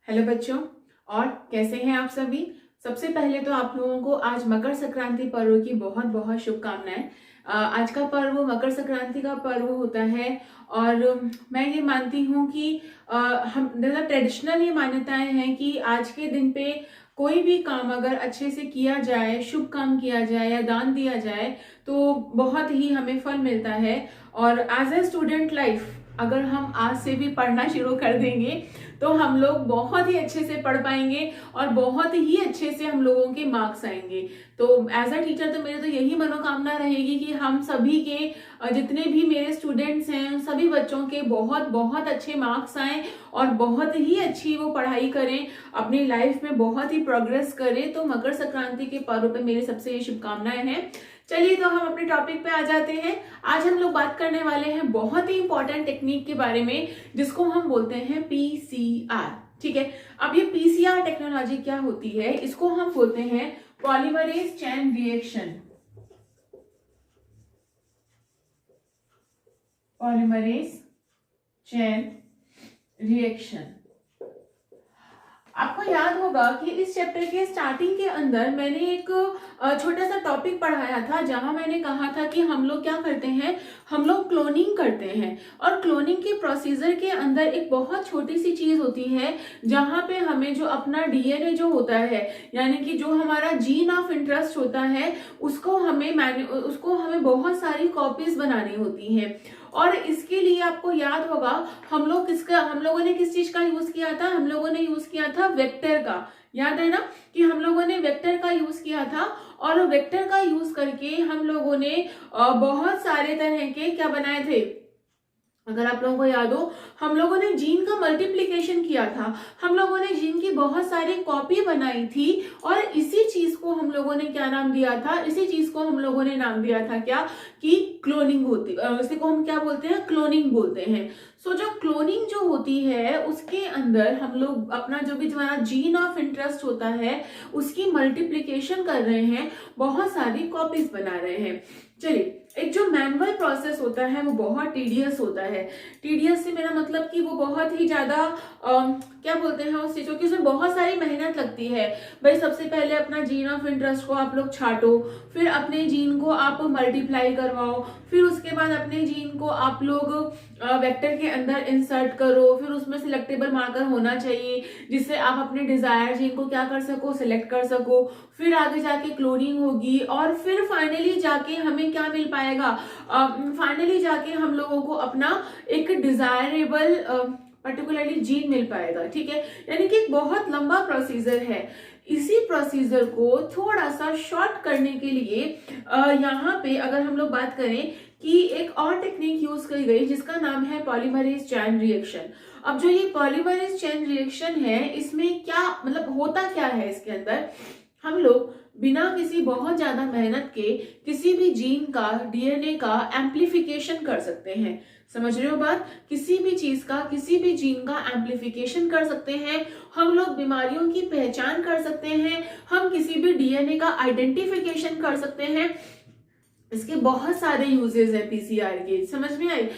Hello बच्चों, और कैसे हैं आप सभी। सबसे पहले तो आप लोगों को आज मकर संक्रांति पर्व की बहुत बहुत शुभकामनाएं। आज का पर्व मकर संक्रांति का पर्व होता है और मैं ये मानती हूँ कि हम ट्रेडिशनल ये मान्यताएं हैं कि आज के दिन पे कोई भी काम अगर अच्छे से किया जाए, शुभ काम किया जाए या दान दिया जाए तो बहुत ही हमें फल मिलता है। और एज ए स्टूडेंट लाइफ अगर हम आज से भी पढ़ना शुरू कर देंगे तो हम लोग बहुत ही अच्छे से पढ़ पाएंगे और बहुत ही अच्छे से हम लोगों के मार्क्स आएंगे। तो एज अ टीचर तो मेरे तो यही मनोकामना रहेगी कि हम सभी के जितने भी मेरे स्टूडेंट्स हैं सभी बच्चों के बहुत बहुत अच्छे मार्क्स आए और बहुत ही अच्छी वो पढ़ाई करें, अपनी लाइफ में बहुत ही प्रोग्रेस करें। तो मकर संक्रांति के पर्व पे मेरी सबसे ये शुभकामनाएं हैं। चलिए तो हम अपने टॉपिक पे आ जाते हैं। आज हम लोग बात करने वाले हैं बहुत ही इंपॉर्टेंट टेक्निक के बारे में जिसको हम बोलते हैं पीसीआर। ठीक है, अब ये पीसीआर टेक्नोलॉजी क्या होती है, इसको हम बोलते हैं polymerase chain reaction. Polymerase chain reaction. आपको याद होगा कि इस चैप्टर के स्टार्टिंग के अंदर मैंने एक छोटा सा टॉपिक पढ़ाया था जहां मैंने कहा था कि हम लोग क्या करते हैं, हम लोग क्लोनिंग करते हैं। और क्लोनिंग के प्रोसीजर के अंदर एक बहुत छोटी सी चीज होती है जहां पे हमें जो अपना डीएनए जो होता है, यानी कि जो हमारा जीन ऑफ इंटरेस्ट होता है, उसको हमें बहुत सारी कॉपीज बनानी होती हैं। और इसके लिए आपको याद होगा हम लोगों ने किस चीज का यूज किया था, हम लोगों ने यूज किया था वेक्टर का। याद है ना कि हम लोगों ने वेक्टर का यूज किया था और वेक्टर का यूज करके हम लोगों ने बहुत सारे तरह के क्या बनाए थे। अगर आप लोगों को याद हो, हम लोगों ने जीन का मल्टीप्लिकेशन किया था, हम लोगों ने जीन की बहुत सारी कॉपी बनाई थी और इसी चीज को हम लोगों ने क्या नाम दिया था, इसी चीज को हम लोगों ने नाम दिया था क्या, कि क्लोनिंग होती, इसी को हम क्या बोलते हैं, क्लोनिंग बोलते हैं। सो जो क्लोनिंग जो होती है उसके अंदर हम लोग अपना जो भी हमारा जीन ऑफ इंटरेस्ट होता है उसकी मल्टीप्लिकेशन कर रहे हैं, बहुत सारी कॉपीज बना रहे हैं। चलिए, एक जो मैनुअल प्रोसेस होता है वो बहुत टीडियस होता है। टीडियस से मेरा मतलब कि वो बहुत ही ज्यादा क्या बोलते हैं उस चीजों की, उसमें बहुत सारी मेहनत लगती है। भाई सबसे पहले अपना जीन ऑफ इंटरेस्ट को आप लोग छांटो, फिर अपने जीन को आप मल्टीप्लाई करवाओ, फिर उसके बाद अपने जीन को आप लोग वेक्टर के अंदर इंसर्ट करो, फिर उसमें सिलेक्टेबल मार्कर होना चाहिए जिससे आप अपने डिजायर जीन को क्या कर सको, सिलेक्ट कर सको। फिर आगे जाके क्लोनिंग होगी और फिर फाइनली जाके हमें क्या मिल पाएगा, फाइनली जाके हम लोगों को अपना एक डिजायरेबल पर्टिकुलरली जीन मिल पाएगा। ठीक है, यानी कि एक बहुत लंबा प्रोसीजर है। इसी प्रोसीजर को थोड़ा सा शॉर्ट करने के लिए यहाँ पे अगर हम लोग बात करें कि एक और टेक्निक यूज करी गई जिसका नाम है पॉलीमरेज चेन रिएक्शन। अब जो ये पॉलीमरेज चेन रिएक्शन है इसमें क्या मतलब होता क्या है, इसके अंदर हम लोग बिना किसी बहुत ज्यादा मेहनत के किसी भी जीन का, डीएनए का एम्प्लीफिकेशन कर सकते हैं। समझ रहे हो बात, किसी भी चीज का, किसी भी जीन का एम्प्लीफिकेशन कर सकते हैं। हम लोग बीमारियों की पहचान कर सकते हैं, हम किसी भी डीएनए का आइडेंटिफिकेशन कर सकते हैं। इसके बहुत सारे यूजेस है पीसीआर के, समझ में आई।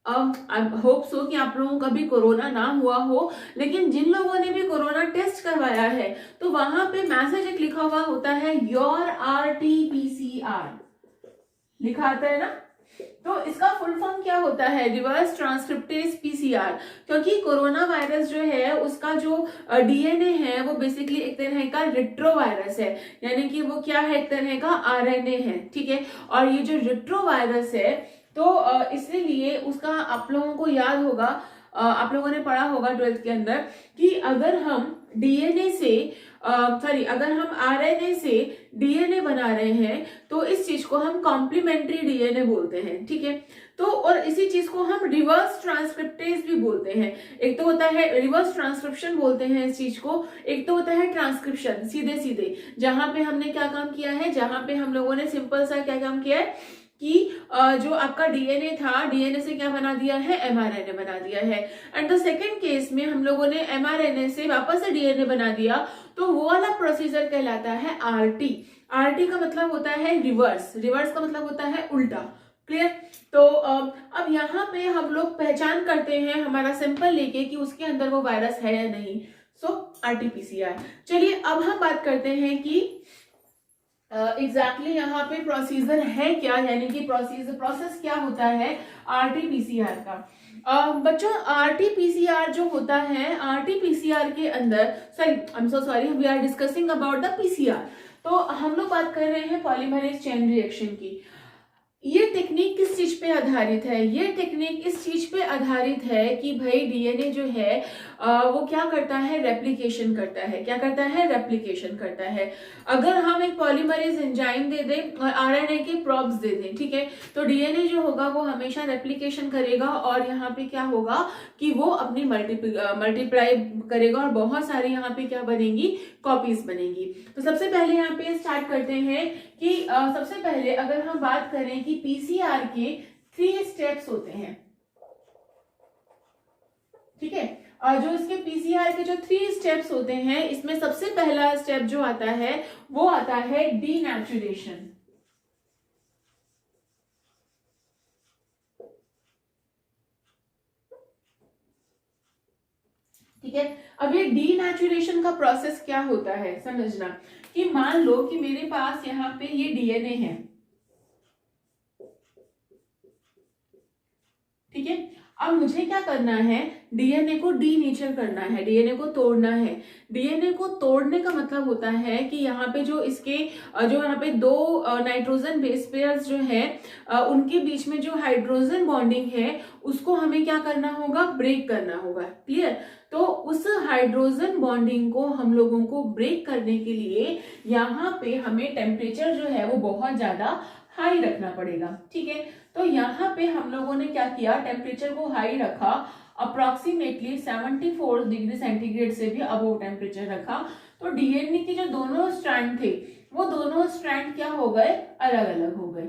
आई होप सो कि आप लोगों का भी कोरोना ना हुआ हो, लेकिन जिन लोगों ने भी कोरोना टेस्ट करवाया है तो वहां पे मैसेज एक लिखा हुआ होता है, योर RT-PCR लिखा आता है ना। तो इसका फुल फॉर्म क्या होता है, रिवर्स ट्रांसक्रिप्टेज पीसीआर। क्योंकि कोरोना वायरस जो है उसका जो डीएनए है वो बेसिकली एक तरह का रिट्रोवायरस है, यानी कि वो क्या है, एक तरह का आरएनए है। ठीक है, और ये जो रिट्रोवायरस है तो इसलिए उसका आप लोगों को याद होगा, आप लोगों ने पढ़ा होगा 12th के अंदर कि अगर हम डीएनए से अगर हम आरएनए से डीएनए बना रहे हैं तो इस चीज को हम कॉम्प्लीमेंट्री डीएनए बोलते हैं। ठीक है, तो और इसी चीज को हम रिवर्स ट्रांसक्रिप्टेज भी बोलते हैं। एक तो होता है रिवर्स ट्रांसक्रिप्शन बोलते हैं इस चीज को, एक तो होता है ट्रांसक्रिप्शन सीधे सीधे, जहां पे हमने क्या काम किया है, जहां पे हम लोगों ने सिंपल सा क्या काम किया है कि जो आपका डीएनए था, डीएनए से क्या बना दिया है, एमआरएनए बना दिया है। एंड द सेकेंड केस में हम लोगों ने एमआरएनए से वापस से डीएनए बना दिया, तो वो वाला प्रोसीजर कहलाता है आरटी। आरटी का मतलब होता है रिवर्स, रिवर्स का मतलब होता है उल्टा। क्लियर। तो अब यहाँ पे हम लोग पहचान करते हैं हमारा सैंपल लेके कि उसके अंदर वो वायरस है या नहीं। सो RT-PCR। चलिए अब हम बात करते हैं कि एग्जैक्टली यहाँ पे प्रोसीजर है क्या, यानी कि प्रोसेस क्या होता है RT-PCR का। बच्चों RT-PCR जो होता है, RT-PCR के अंदर, I am so sorry, we are discussing about the PCR। तो हम लोग बात कर रहे हैं पॉलीमरेज चेन रिएक्शन की। ये टेक्निक किस चीज पे आधारित है? ये टेक्निक इस चीज पे आधारित है कि भाई डीएनए जो है वो क्या करता है, रेप्लिकेशन करता है। क्या करता है? रेप्लिकेशन करता है। अगर हम एक पॉलीमरेज एंजाइम दे दें और आरएनए के प्रॉब्स दे दें, ठीक है, तो डीएनए जो होगा वो हमेशा रेप्लिकेशन करेगा और यहाँ पे क्या होगा कि वो अपनी मल्टीप्लाई करेगा और बहुत सारी यहाँ पे क्या बनेंगी, कॉपीज बनेंगी। तो सबसे पहले यहाँ पे स्टार्ट करते हैं कि सबसे पहले अगर हम बात करें कि पीसीआर के 3 स्टेप्स होते हैं, ठीक है, और जो इसके पीसीआर के जो 3 स्टेप्स होते हैं, इसमें सबसे पहला स्टेप जो आता है वो आता है डीनेचुरेशन। ठीक है, अब ये डीनेचुरेशन का प्रोसेस क्या होता है समझना, कि मान लो कि मेरे पास यहाँ पे ये डीएनए है, ठीक है, अब मुझे क्या करना है, डीएनए को डीनेचर करना है, डीएनए को तोड़ना है। डीएनए को तोड़ने का मतलब होता है कि यहाँ पे जो इसके जो यहाँ पे 2 नाइट्रोजन बेस पेयर्स जो है उनके बीच में जो हाइड्रोजन बॉन्डिंग है उसको हमें क्या करना होगा, ब्रेक करना होगा। क्लियर? तो उस हाइड्रोजन बॉन्डिंग को हम लोगों को ब्रेक करने के लिए यहाँ पे हमें टेम्परेचर जो है वो बहुत ज्यादा हाई रखना पड़ेगा। ठीक है, तो यहाँ पे हम लोगों ने क्या किया, टेम्परेचर को हाई रखा, अप्रोक्सीमेटली 74 डिग्री सेंटीग्रेड से भी अबव टेम्परेचर रखा। तो डीएनए के जो दोनों स्ट्रैंड थे वो दोनों स्ट्रैंड क्या हो गए, अलग अलग हो गए।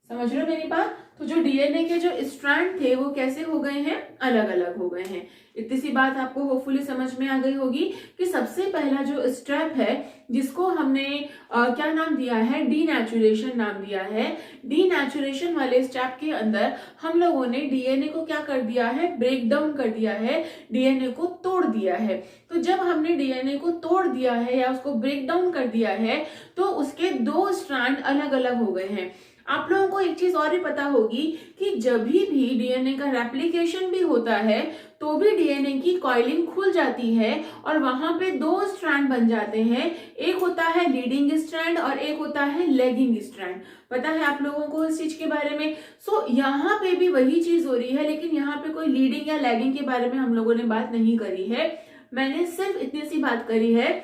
समझ रहे हो मेरी बात? तो जो डीएनए के जो स्ट्रैंड थे वो कैसे हो गए हैं, अलग अलग हो गए हैं। इतनी सी बात आपको होपफुली समझ में आ गई होगी कि सबसे पहला जो स्टेप है जिसको हमने क्या नाम दिया है, डीनेचुरेशन नाम दिया है। डीनेचुरेशन वाले स्टेप के अंदर हम लोगों ने डीएनए को क्या कर दिया है, ब्रेक डाउन कर दिया है, डीएनए को तोड़ दिया है। तो जब हमने डीएनए को तोड़ दिया है या उसको ब्रेक डाउन कर दिया है तो उसके 2 स्ट्रैंड अलग अलग हो गए हैं। आप लोगों को एक चीज और भी पता होगी कि जब भी डीएनए का रेप्लिकेशन भी होता है तो भी डीएनए की कॉइलिंग खुल जाती है और वहां पे 2 स्ट्रैंड बन जाते हैं। एक होता है लीडिंग स्ट्रैंड और एक होता है लेगिंग स्ट्रैंड। पता है आप लोगों को इस चीज के बारे में? सो यहाँ पे भी वही चीज हो रही है, लेकिन यहाँ पे कोई लीडिंग या लेगिंग के बारे में हम लोगों ने बात नहीं करी है। मैंने सिर्फ इतनी सी बात करी है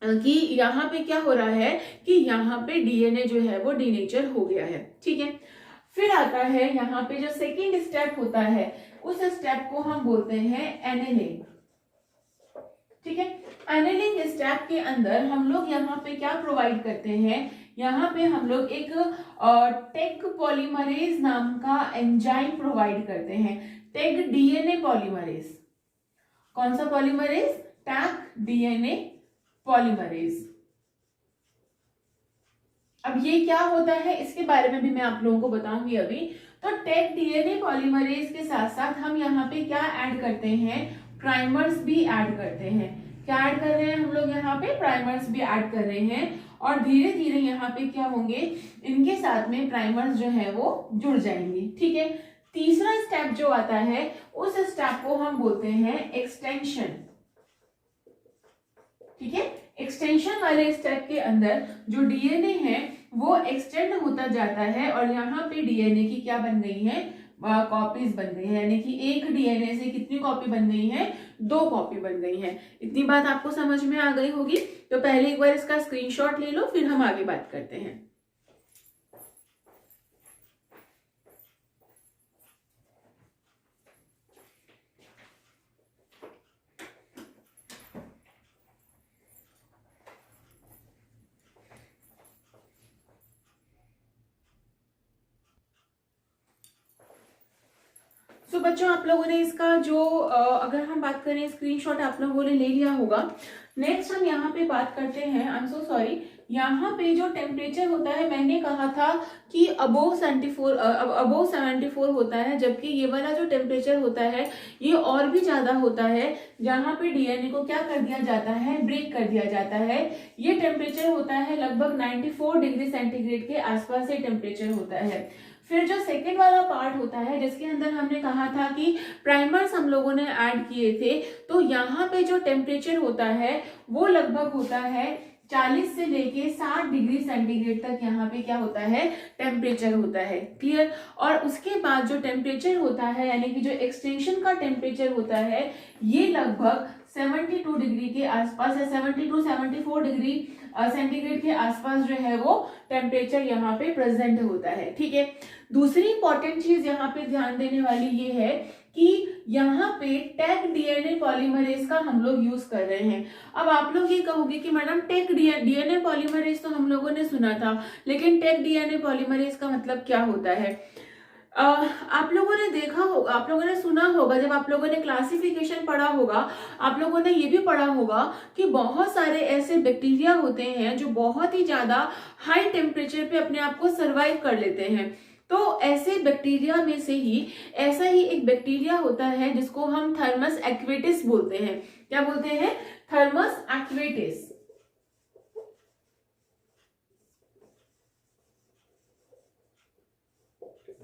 कि यहाँ पे क्या हो रहा है कि यहाँ पे डीएनए जो है वो डीनेचर हो गया है। ठीक है, फिर आता है यहाँ पे जो सेकेंड स्टेप होता है उस स्टेप को हम बोलते हैं एनेलिंग। ठीक है, एनेलिंग स्टेप के अंदर हम लोग यहाँ पे क्या प्रोवाइड करते हैं, यहाँ पे हम लोग एक टेग पॉलीमरेज नाम का एंजाइम प्रोवाइड करते हैं। Tag DNA polymerase. कौन सा पॉलीमरेज? Tag DNA polymerase. अब ये क्या होता है इसके बारे में भी मैं आप लोगों को बताऊंगी अभी। तो टेग डीएनए पॉलीमरेज के साथ साथ हम यहाँ पे क्या ऐड करते हैं, प्राइमर्स भी ऐड करते हैं। क्या ऐड कर रहे हैं हम लोग यहाँ पे? प्राइमर्स भी ऐड कर रहे हैं और धीरे धीरे यहाँ पे क्या होंगे, इनके साथ में प्राइमर्स जो है वो जुड़ जाएंगे। ठीक है, तीसरा स्टेप जो आता है उस स्टेप को हम बोलते हैं एक्सटेंशन। ठीक है, एक्सटेंशन वाले स्टेप के अंदर जो डीएनए है वो एक्सटेंड होता जाता है और यहाँ पे डीएनए की क्या बन गई है, कॉपीज बन गई है। यानी कि एक डीएनए से कितनी कॉपी बन गई है, 2 कॉपी बन गई है। इतनी बात आपको समझ में आ गई होगी। तो पहले एक बार इसका स्क्रीनशॉट ले लो, फिर हम आगे बात करते हैं। तो बच्चों आप लोगों ने इसका जो अगर हम बात करें स्क्रीनशॉट आप लोगों ने ले लिया होगा। नेक्स्ट हम यहाँ पे बात करते हैं, आई एम सो सॉरी, यहाँ पे जो टेम्परेचर होता है मैंने कहा था कि अबोव 74 होता है, जबकि ये वाला जो टेम्परेचर होता है ये और भी ज्यादा होता है, जहाँ पे डीएनए को क्या कर दिया जाता है, ब्रेक कर दिया जाता है। ये टेम्परेचर होता है लगभग 94 डिग्री सेंटीग्रेड के आसपास ये टेम्परेचर होता है। फिर जो सेकेंड वाला पार्ट होता है जिसके अंदर हमने कहा था कि प्राइमर्स हम लोगों ने ऐड किए थे, तो यहाँ पे जो टेम्परेचर होता है वो लगभग होता है 40 से लेके 60 डिग्री सेंटीग्रेड तक यहाँ पे क्या होता है, टेम्परेचर होता है। क्लियर। और उसके बाद जो टेम्परेचर होता है यानी कि जो एक्सटेंशन का टेम्परेचर होता है ये लगभग 72 डिग्री के आसपास है, 72-74 डिग्री सेंटीग्रेड के आसपास जो है वो टेम्परेचर यहाँ पे प्रेजेंट होता है। ठीक है। दूसरी इंपॉर्टेंट चीज यहाँ पे ध्यान देने वाली ये है कि यहाँ पे टैग डीएनए पॉलीमरेज का हम लोग यूज कर रहे हैं। अब आप लोग ये कहोगे कि मैडम टैग डीएनए पॉलीमरेज तो हम लोगों ने सुना था, लेकिन टैग डीएनए पॉलीमरेज का मतलब क्या होता है? आप लोगों ने देखा होगा, आप लोगों ने सुना होगा, जब आप लोगों ने क्लासिफिकेशन पढ़ा होगा आप लोगों ने ये भी पढ़ा होगा कि बहुत सारे ऐसे बैक्टीरिया होते हैं जो बहुत ही ज्यादा हाई टेम्परेचर पे अपने आप को सरवाइव कर लेते हैं। तो ऐसे बैक्टीरिया में से ही ऐसा ही एक बैक्टीरिया होता है जिसको हम थर्मस एक्वेटिस बोलते हैं। क्या बोलते हैं? थर्मस एक्वेटिस।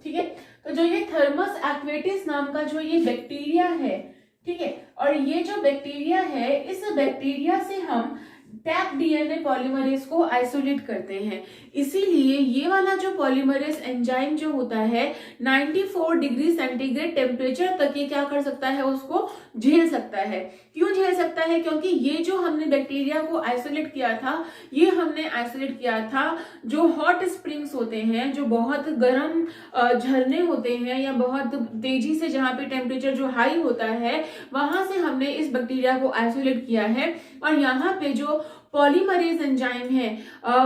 ठीक है। तो जो ये थर्मस एक्वेटिस नाम का जो ये बैक्टीरिया है, ठीक है, और ये जो बैक्टीरिया है इस बैक्टीरिया से हम टैग डीएनए पॉलीमरेज को आइसोलेट करते हैं। इसीलिए ये वाला जो पॉलीमरेज एंजाइम जो होता है 94 डिग्री सेंटीग्रेड टेम्परेचर तक ये क्या कर सकता है, उसको झेल सकता है। क्यों झेल सकता है? क्योंकि ये जो हमने बैक्टीरिया को आइसोलेट किया था, ये हमने आइसोलेट किया था जो हॉट स्प्रिंग्स होते हैं, जो बहुत गर्म झरने होते हैं या बहुत तेजी से जहाँ पे टेम्परेचर जो हाई होता है वहां से हमने इस बैक्टीरिया को आइसोलेट किया है। और यहाँ पे जो पॉलीमरेज एंजाइम है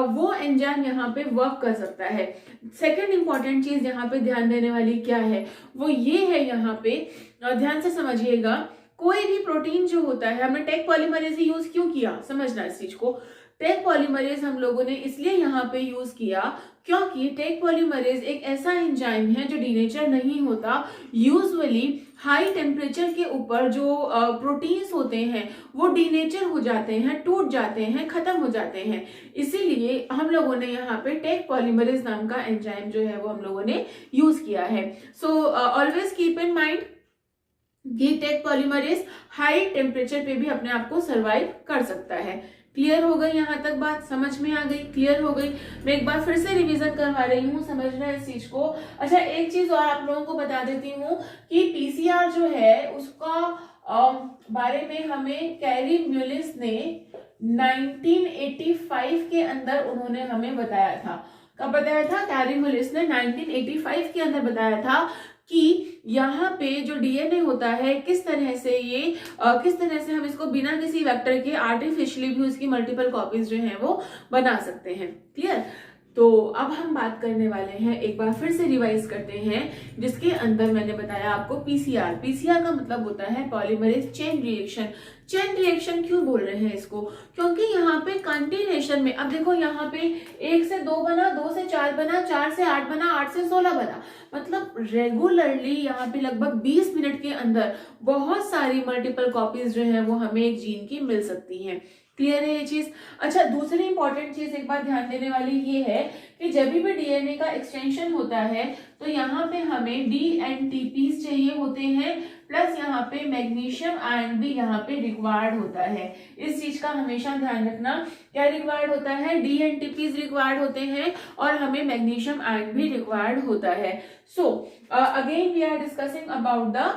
वो एंजाइम यहाँ पे वर्क कर सकता है। सेकंड इंपॉर्टेंट चीज यहाँ पे ध्यान देने वाली क्या है, वो ये है, यहाँ पे ध्यान से समझिएगा, कोई भी प्रोटीन जो होता है, हमने टैग पॉलीमरेज यूज क्यों किया, समझना इस चीज को। टैग पॉलीमरेज हम लोगों ने इसलिए यहाँ पे यूज किया क्योंकि टैग पॉलीमरेज एक ऐसा एंजाइम है जो डीनेचर नहीं होता। यूजुअली हाई टेम्परेचर के ऊपर जो प्रोटीन्स होते हैं वो डीनेचर हो जाते हैं, टूट जाते हैं, खत्म हो जाते हैं। इसीलिए हम लोगों ने यहाँ पे टैग पॉलीमरेज नाम का एंजाइम जो है वो हम लोगों ने यूज किया है। So always keep in mind कि टैग पॉलीमरेज हाई टेम्परेचर पे भी अपने आप को सर्वाइव कर सकता है। क्लियर हो गई? यहाँ तक बात समझ में आ गई? क्लियर हो गई? मैं एक बार फिर से रिवीजन करवा रही हूँ, समझना इस चीज को। अच्छा, एक चीज और आप लोगों को बता देती हूँ कि पीसीआर जो है उसका बारे में हमें कैरी म्यूलिस ने 1985 के अंदर उन्होंने हमें बताया था। कब बताया था? कैरी म्यूलिस ने 1985 के अंदर बताया था कि यहाँ पे जो डीएनए होता है किस तरह से हम इसको बिना किसी वेक्टर के आर्टिफिशियली भी उसकी मल्टीपल कॉपीज जो हैं वो बना सकते हैं। क्लियर? तो अब हम बात करने वाले हैं, एक बार फिर से रिवाइज करते हैं, जिसके अंदर मैंने बताया आपको पीसीआर। पीसीआर का मतलब होता है polymerase chain reaction. Chain reaction क्यों बोल रहे हैं इसको? क्योंकि यहाँ पे कंटिन्यूएशन में, अब देखो यहाँ पे 1 से 2 बना, 2 से 4 बना, 4 से 8 बना, 8 से 16 बना, मतलब रेगुलरली यहाँ पे लगभग 20 मिनट के अंदर बहुत सारी मल्टीपल कॉपीज जो है वो हमें एक जीन की मिल सकती हैं। क्लियर है ये चीज? अच्छा, दूसरी इंपॉर्टेंट चीज एक बार ध्यान देने वाली ये है कि जब भी डीएनए का एक्सटेंशन होता है तो यहाँ पे हमें डीएनटीपीज चाहिए होते हैं, प्लस यहाँ पे मैग्नीशियम आयन भी यहाँ पे रिक्वायर्ड होता है। इस चीज का हमेशा ध्यान रखना, क्या रिक्वायर्ड होता है? डीएनटीपीज रिक्वायर्ड होते हैं और हमें मैग्नीशियम आयन भी रिक्वायर्ड होता है। So again we are discussing about the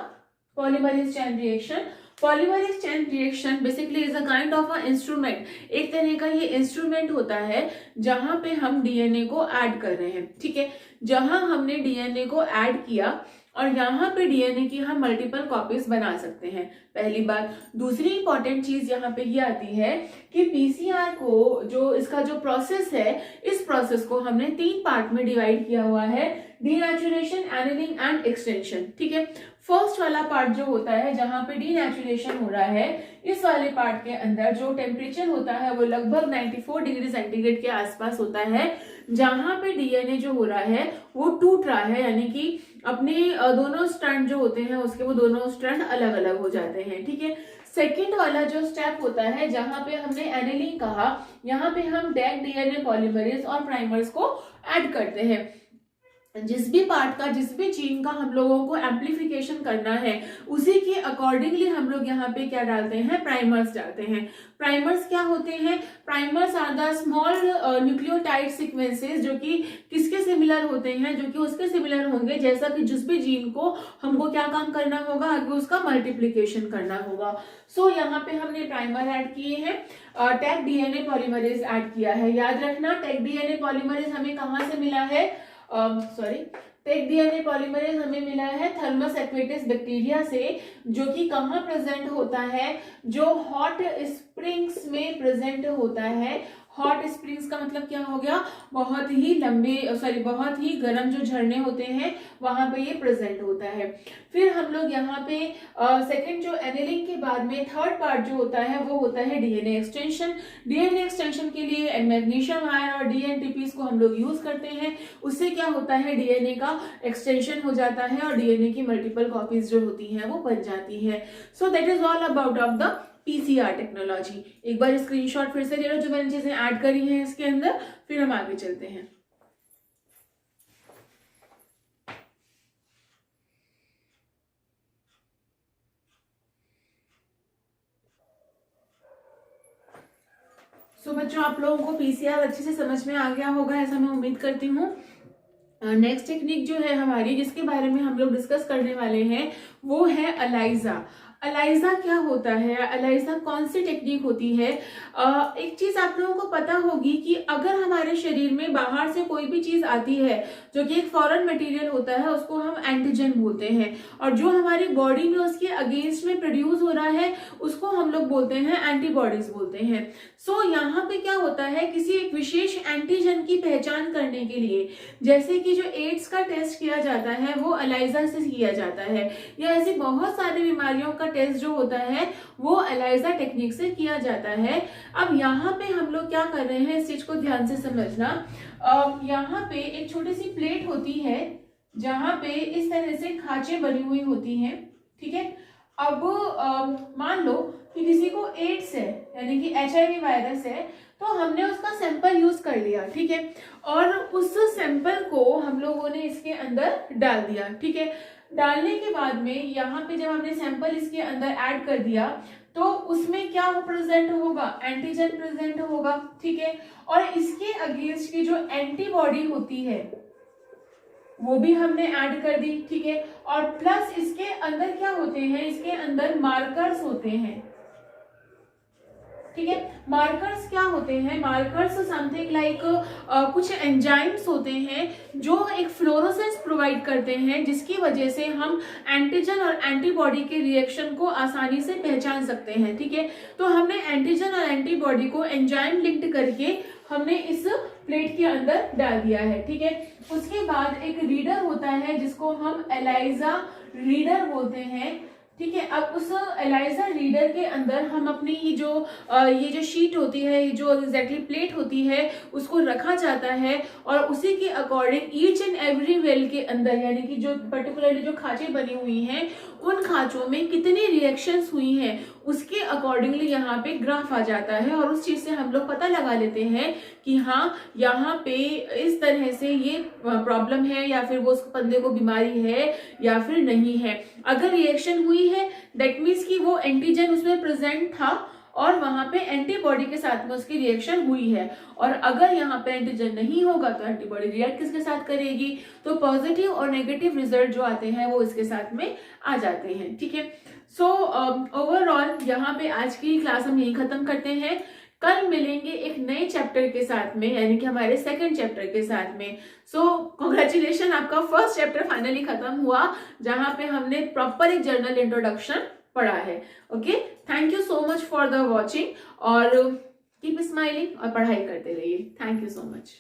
polymerase chain reaction. Polymerase chain reaction basically is a kind of a instrument. एक तरह का ये इंस्ट्रूमेंट होता है जहां पे हम डीएनए को ऐड कर रहे हैं। ठीक है, जहां हमने डीएनए को ऐड किया और यहाँ पे डीएनए की हम मल्टीपल कॉपीज बना सकते हैं, पहली बात। दूसरी इंपॉर्टेंट चीज यहाँ पे ये आती है कि पीसीआर को जो इसका जो प्रोसेस है, इस प्रोसेस को हमने 3 पार्ट में डिवाइड किया हुआ है, डीनेचुरेशन, एनीलिंग एंड एक्सटेंशन। ठीक है, फर्स्ट वाला पार्ट जो होता है जहां पे डीनेचुरेशन हो रहा है, इस वाले पार्ट के अंदर जो टेम्परेचर होता है वो लगभग 94 डिग्री सेंटीग्रेड के आसपास होता है, जहां पे डीएनए जो हो रहा है वो टूट रहा है, यानी कि अपने दोनों स्ट्रैंड जो होते हैं उसके वो दोनों स्ट्रैंड अलग अलग हो जाते हैं। ठीक है, सेकेंड वाला जो स्टेप होता है जहां पे हमने एनेलिंग कहा, यहाँ पे हम डेक डीएनए पॉलीमरेज और प्राइमर्स को ऐड करते हैं। जिस भी पार्ट का, जिस भी जीन का हम लोगों को एम्प्लीफिकेशन करना है उसी के अकॉर्डिंगली हम लोग यहाँ पे क्या डालते हैं, प्राइमर्स डालते हैं। प्राइमर्स क्या होते हैं? Primers are the small nucleotide sequences जो कि किसके सिमिलर होते हैं, जो कि उसके सिमिलर होंगे जैसा कि जिस भी जीन को हमको क्या काम करना होगा, आगे उसका मल्टीप्लीकेशन करना होगा। सो यहाँ पे हमने प्राइमर ऐड किए हैं, टैग डीएनए पॉलीमरेज ऐड किया है। याद रखना टैग डीएनए पॉलीमरेज हमें कहाँ से मिला है, टैग डीएनए पॉलीमरेज हमें मिला है थर्मस एक्वेटिस बैक्टीरिया से, जो कि कहाँ प्रेजेंट होता है, जो हॉट स्प्रिंग्स में प्रेजेंट होता है। हॉट स्प्रिंग्स का मतलब क्या हो गया, बहुत ही लंबे बहुत ही गर्म जो झरने होते हैं वहां पे ये प्रेजेंट होता है। फिर हम लोग यहाँ पे सेकंड जो एनेलिंग के बाद में थर्ड पार्ट जो होता है वो होता है डीएनए एक्सटेंशन। डीएनए एक्सटेंशन के लिए मैग्नीशियम आयन और डीएनटीपीज को हम लोग यूज करते हैं। उससे क्या होता है, डीएनए का एक्सटेंशन हो जाता है और डीएनए की मल्टीपल कॉपीज जो होती हैं वो बन जाती है। So that is all about of the PCR technology. एक बार स्क्रीनशॉट फिर से ले लो जो मैंने चीजें ऐड करी हैं इसके अंदर, फिर हम आगे चलते हैं। सो बच्चों, आप लोगों को पीसीआर अच्छे से समझ में आ गया होगा ऐसा मैं उम्मीद करती हूँ। नेक्स्ट टेक्निक जो है हमारी, जिसके बारे में हम लोग डिस्कस करने वाले हैं, वो है अलाइजा। अलाइजा क्या होता है, अलाइजा कौन सी टेक्निक होती है? एक चीज आप लोगों को पता होगी कि अगर हमारे शरीर में बाहर से कोई भी चीज आती है जो कि एक फॉरेन मटेरियल होता है, उसको हम एंटीजन बोलते हैं, और जो हमारी बॉडी में उसके अगेंस्ट में प्रोड्यूस हो रहा है उसको हम लोग बोलते हैं एंटीबॉडीज बोलते हैं। सो यहाँ पे क्या होता है, किसी एक विशेष एंटीजन की पहचान करने के लिए, जैसे कि जो एड्स का टेस्ट किया जाता है वो अलाइजा से किया जाता है, या ऐसी बहुत सारी बीमारियों का टेस्ट जो होता है वो अलाइजा टेक्निक से किया जाता है। अब यहाँ पे हम लोग क्या कर रहे हैं, इस चीज को ध्यान से समझना। यहाँ पे एक छोटी सी प्लेट होती है जहां पे इस तरह से खांचे बनी हुई होती हैं। ठीक है, अब मान लो कि किसी को एड्स है, यानी कि HIV वायरस है, तो हमने उसका सैंपल यूज कर लिया। ठीक है, और उस सैंपल को हम लोगों ने इसके अंदर डाल दिया। ठीक है, डालने के बाद में यहाँ पे जब हमने सैंपल इसके अंदर ऐड कर दिया तो उसमें क्या प्रेजेंट होगा, एंटीजन प्रेजेंट होगा। ठीक है, और इसके अगेंस्ट की जो एंटीबॉडी होती है वो भी हमने ऐड कर दी। ठीक है, और प्लस इसके अंदर क्या होते हैं, इसके अंदर मार्कर्स होते हैं। ठीक है, मार्कर्स क्या होते हैं, मार्कर्स समथिंग लाइक कुछ एंजाइम्स होते हैं जो एक फ्लोरोसेंस प्रोवाइड करते हैं, जिसकी वजह से हम एंटीजन और एंटीबॉडी के रिएक्शन को आसानी से पहचान सकते हैं। ठीक है, तो हमने एंटीजन और एंटीबॉडी को एंजाइम लिंक्ड करके हमने इस प्लेट के अंदर डाल दिया है। ठीक है, उसके बाद एक रीडर होता है जिसको हम एलाइजा रीडर बोलते हैं। ठीक है, अब उस एलाइजा रीडर के अंदर हम अपनी ये जो शीट होती है, ये जो एग्जैक्टली प्लेट होती है, उसको रखा जाता है, और उसी के according each and every well के अंदर, यानी कि जो पर्टिकुलरली जो खांचे बनी हुई हैं उन खांचों में कितनी रिएक्शंस हुई हैं उसके अकॉर्डिंगली यहाँ पे ग्राफ आ जाता है, और उस चीज से हम लोग पता लगा लेते हैं कि हाँ यहाँ पे इस तरह से ये प्रॉब्लम है, या फिर वो उस बंदे को बीमारी है या फिर नहीं है। अगर रिएक्शन हुई है दैट मीन्स कि वो एंटीजन उसमें प्रेजेंट था और वहां पे एंटीबॉडी के साथ में उसकी रिएक्शन हुई है, और अगर यहाँ पे एंटीजन नहीं होगा तो एंटीबॉडी रिएक्ट किसके साथ करेगी, तो पॉजिटिव और नेगेटिव रिजल्ट जो आते हैं वो इसके साथ में आ जाते हैं। ठीक है, सो ओवरऑल यहाँ पे आज की क्लास हम यही खत्म करते हैं। कल मिलेंगे एक नए चैप्टर के साथ में, यानी कि हमारे सेकंड चैप्टर के साथ में। सो कॉन्ग्रेचुलेशन, आपका फर्स्ट चैप्टर फाइनली खत्म हुआ जहां पे हमने प्रॉपर एक जर्नल इंट्रोडक्शन पढ़ा है। Okay, thank you so much for the watching, और कीप स्माइलिंग और पढ़ाई करते रहिए। Thank you so much.